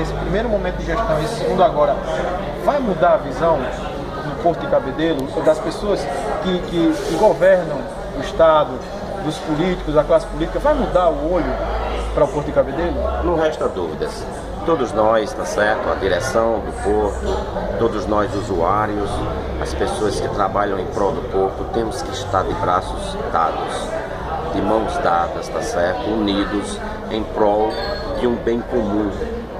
esse primeiro momento de gestão, esse segundo agora, vai mudar a visão do Porto de Cabedelo, das pessoas que governam o Estado, dos políticos, da classe política, vai mudar o olho para o Porto de Cabedelo? Não resta dúvidas. Todos nós, tá certo? A direção do Porto, todos nós usuários, as pessoas que trabalham em prol do Porto, temos que estar de braços dados, de mãos dadas, tá certo? Unidos em prol de um bem comum,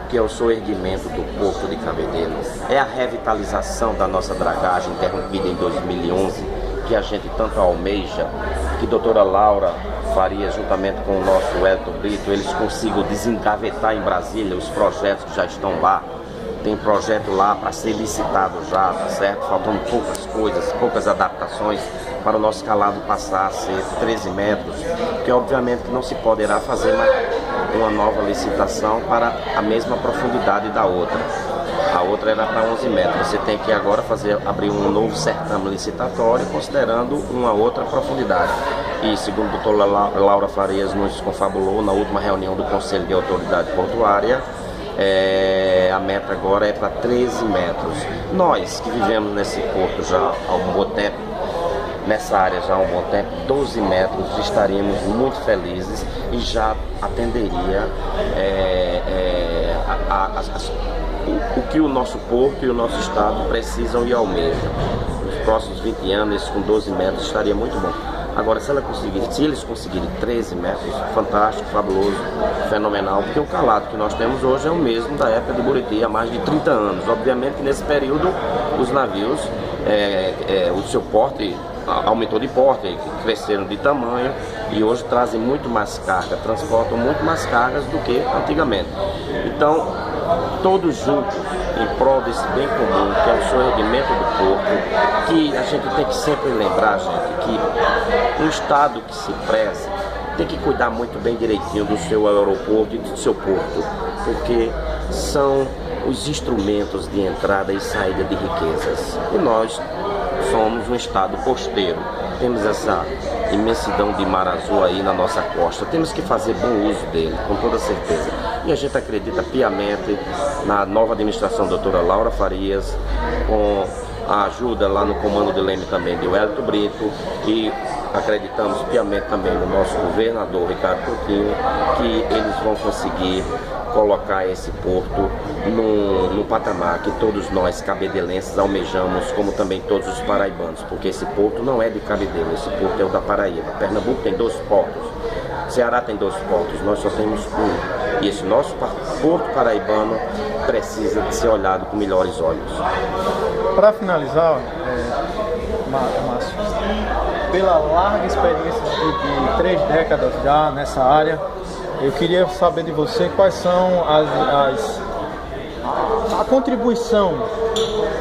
que é o soerguimento do Porto de Cabedelo. É a revitalização da nossa dragagem interrompida em 2011, que a gente tanto almeja, que a doutora Laura Farias, juntamente com o nosso Elton Brito, eles consigam desengavetar em Brasília os projetos que já estão lá. Tem projeto lá para ser licitado já, tá certo? Faltando poucas coisas, poucas adaptações para o nosso calado passar a ser 13 metros, que obviamente não se poderá fazer uma nova licitação para a mesma profundidade da outra. A outra era para 11 metros. Você tem que agora abrir um novo certame licitatório considerando uma outra profundidade. E segundo a doutora Laura Farias nos confabulou na última reunião do Conselho de Autoridade Portuária, a meta agora é para 13 metros. Nós que vivemos nesse porto já há um bom tempo, nessa área já há um bom tempo, 12 metros estaríamos muito felizes e já atenderia o que o nosso porto e o nosso estado precisam e almejam. Nos próximos 20 anos, com 12 metros estaria muito bom. Agora, se eles conseguirem 13 metros, fantástico, fabuloso, fenomenal, porque o calado que nós temos hoje é o mesmo da época de Buriti, há mais de 30 anos. Obviamente que nesse período os navios, o seu porte aumentou de porte, cresceram de tamanho e hoje trazem muito mais carga, transportam muito mais cargas do que antigamente. Então, todos juntos, em prol desse bem comum, que é o soerguimento do porto, que a gente tem que sempre lembrar, gente, que um Estado que se preze tem que cuidar muito bem direitinho do seu aeroporto e do seu porto, porque são os instrumentos de entrada e saída de riquezas. E nós somos um estado costeiro, temos essa imensidão de mar azul aí na nossa costa, temos que fazer bom uso dele, com toda certeza. E a gente acredita piamente na nova administração da doutora Laura Farias, com a ajuda lá no comando de Leme também de Elton Brito, e acreditamos piamente também no nosso governador Ricardo Coutinho, que eles vão conseguir colocar esse porto no patamar que todos nós cabedelenses almejamos, como também todos os paraibanos, porque esse porto não é de Cabedelo, esse porto é o da Paraíba. Pernambuco tem 2 portos, Ceará tem 2 portos, nós só temos um. E esse nosso porto paraibano precisa de ser olhado com melhores olhos. Para finalizar, Márcio, pela larga experiência de 3 décadas já nessa área, eu queria saber de você quais são a contribuição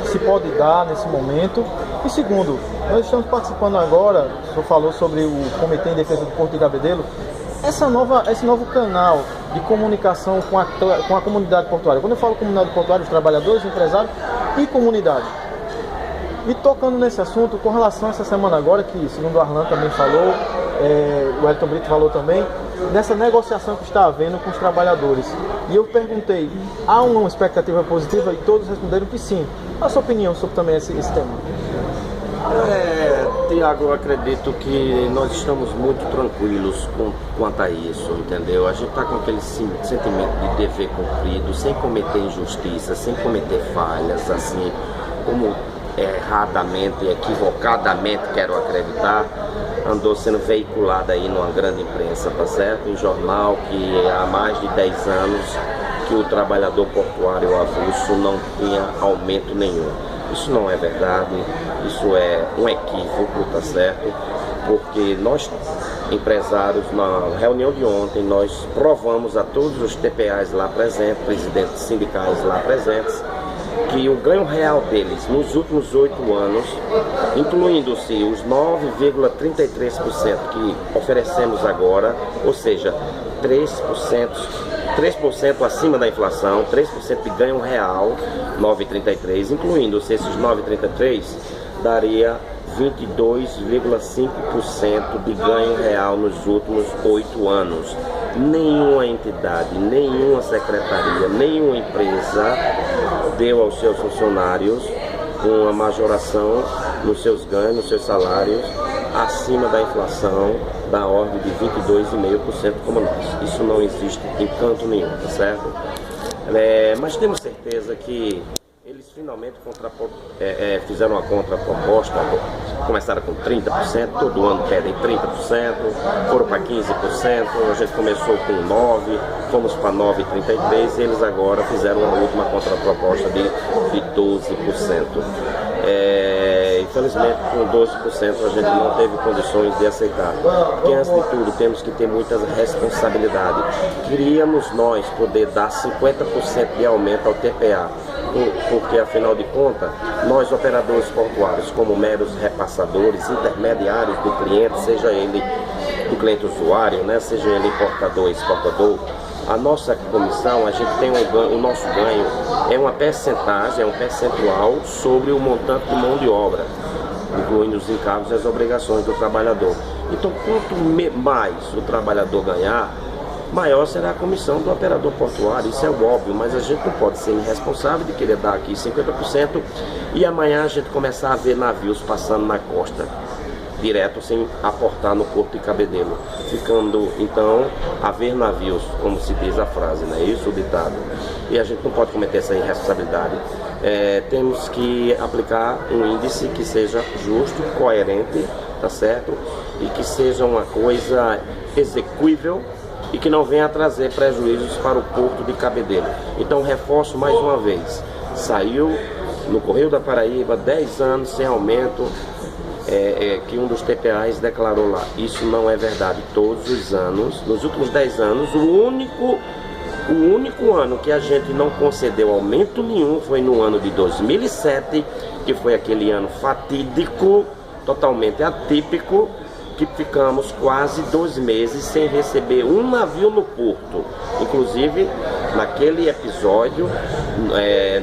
que se pode dar nesse momento. E segundo, nós estamos participando agora, o senhor falou sobre o Comitê em Defesa do Porto de Cabedelo, esse novo canal de comunicação com a comunidade portuária. Quando eu falo comunidade portuária, os trabalhadores, empresários e comunidade. E tocando nesse assunto, com relação a essa semana agora, que segundo o Arlan também falou, o Elton Brito falou também, nessa negociação que está havendo com os trabalhadores. E eu perguntei, há uma expectativa positiva? E todos responderam que sim. Qual a sua opinião sobre também esse tema? Tiago, eu acredito que nós estamos muito tranquilos quanto a isso, entendeu? A gente está com aquele sentimento de dever cumprido, sem cometer injustiça, sem cometer falhas, assim como erradamente, equivocadamente, quero acreditar, andou sendo veiculada aí numa grande imprensa, tá certo? Em jornal que há mais de 10 anos que o trabalhador portuário avulso não tinha aumento nenhum. Isso não é verdade, isso é um equívoco, tá certo? Porque nós, empresários, na reunião de ontem, nós provamos a todos os TPAs lá presentes, presidentes sindicais lá presentes, que o ganho real deles nos últimos 8 anos, incluindo-se os 9,33% que oferecemos agora, ou seja, 3% acima da inflação, 3% de ganho real, 9,33%, incluindo-se esses 9,33%, daria 22,5% de ganho real nos últimos 8 anos. nenhuma entidade, nenhuma secretaria, nenhuma empresa deu aos seus funcionários uma majoração nos seus ganhos, nos seus salários, acima da inflação da ordem de 22,5% como nós. Isso não existe em canto nenhum, tá certo? Mas temos certeza que eles finalmente fizeram uma contraproposta, começaram com 30%, todo ano pedem 30%, foram para 15%, a gente começou com 9%, fomos para 9,33% e eles agora fizeram uma última contraproposta de 12%. Infelizmente, com 12% a gente não teve condições de aceitar, porque antes de tudo temos que ter muita responsabilidade. Queríamos nós poder dar 50% de aumento ao TPA, porque afinal de contas, nós operadores portuários, como meros repassadores, intermediários do cliente, seja ele do cliente usuário, né, seja ele importador, exportador, a nossa comissão, a gente tem o nosso ganho é uma percentagem, é um percentual sobre o montante de mão de obra, incluindo os encargos e as obrigações do trabalhador. Então, quanto mais o trabalhador ganhar, maior será a comissão do operador portuário, isso é óbvio, mas a gente não pode ser irresponsável de querer dar aqui 50% e amanhã a gente começar a ver navios passando na costa, direto sem aportar no Porto de Cabedelo, ficando então a ver navios, como se diz a frase, não é isso o ditado? E a gente não pode cometer essa irresponsabilidade. Temos que aplicar um índice que seja justo, coerente, tá certo? E que seja uma coisa execuível e que não venha trazer prejuízos para o Porto de Cabedelo. Então reforço mais uma vez, saiu no Correio da Paraíba 10 anos sem aumento, que um dos TPAs declarou lá. Isso não é verdade. Todos os anos, nos últimos 10 anos, o único ano que a gente não concedeu aumento nenhum foi no ano de 2007, que foi aquele ano fatídico, totalmente atípico, que ficamos quase 2 meses sem receber um navio no porto. Inclusive, naquele episódio,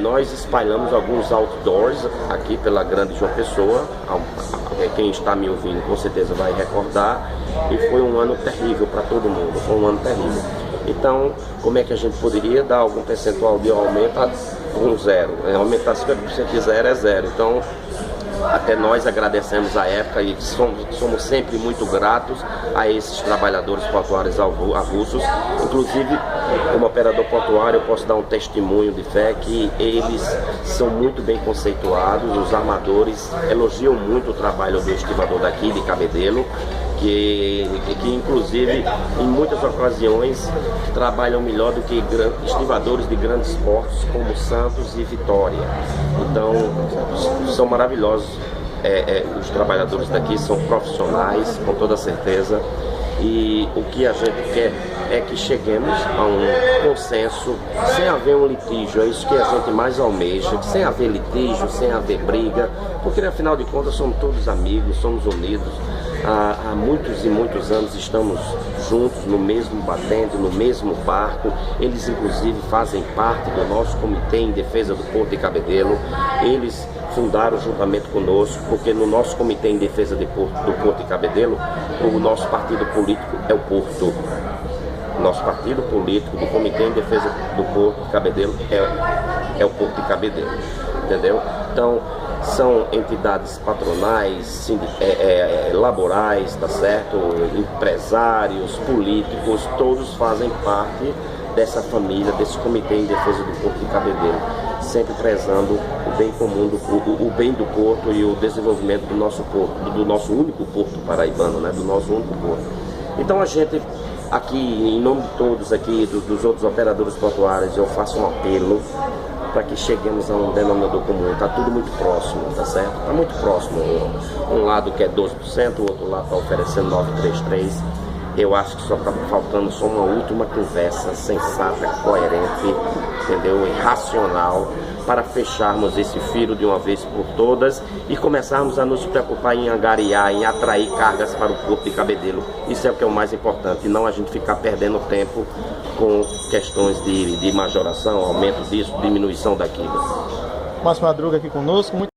nós espalhamos alguns outdoors aqui pela Grande João Pessoa. Quem está me ouvindo com certeza vai recordar. E foi um ano terrível para todo mundo, foi um ano terrível. Então, como é que a gente poderia dar algum percentual de aumento com zero? Aumentar 50% de zero é zero. Então, até nós agradecemos a época e somos sempre muito gratos a esses trabalhadores portuários avulsos. Inclusive, como operador portuário, eu posso dar um testemunho de fé que eles são muito bem conceituados. Os armadores elogiam muito o trabalho do estivador daqui de Cabedelo, que inclusive em muitas ocasiões trabalham melhor do que estivadores de grandes portos como Santos e Vitória. Então são maravilhosos, os trabalhadores daqui são profissionais com toda certeza, e o que a gente quer é que cheguemos a um consenso sem haver um litígio. É isso que a gente mais almeja, sem haver litígio, sem haver briga, porque afinal de contas somos todos amigos, somos unidos. Há muitos e muitos anos estamos juntos no mesmo batente, no mesmo barco. Eles inclusive fazem parte do nosso Comitê em Defesa do Porto de Cabedelo. Eles fundaram juntamente conosco, porque no nosso Comitê em Defesa do Porto de Cabedelo, o nosso partido político é o Porto. Nosso partido político do Comitê em Defesa do Porto de Cabedelo é o Porto de Cabedelo, entendeu? Então, são entidades patronais, laborais, tá certo? Empresários, políticos, todos fazem parte dessa família, desse Comitê em Defesa do Porto de Cabedelo, sempre prezando o bem comum, o bem do Porto e o desenvolvimento do nosso porto, do nosso único porto paraibano, né? Do nosso único porto. Então a gente, aqui, em nome de todos aqui, dos outros operadores portuários, eu faço um apelo para que cheguemos a um denominador comum. Está tudo muito próximo, tá certo? Está muito próximo. Um lado quer 12%, o outro lado está oferecendo 9,33%. Eu acho que só está faltando só uma última conversa sensata, coerente, entendeu? E racional, para fecharmos esse firo de uma vez por todas e começarmos a nos preocupar em angariar, em atrair cargas para o Porto de Cabedelo. Isso é o que é o mais importante, e não a gente ficar perdendo tempo com questões de majoração, aumento disso, diminuição daquilo. Márcio Madruga aqui conosco.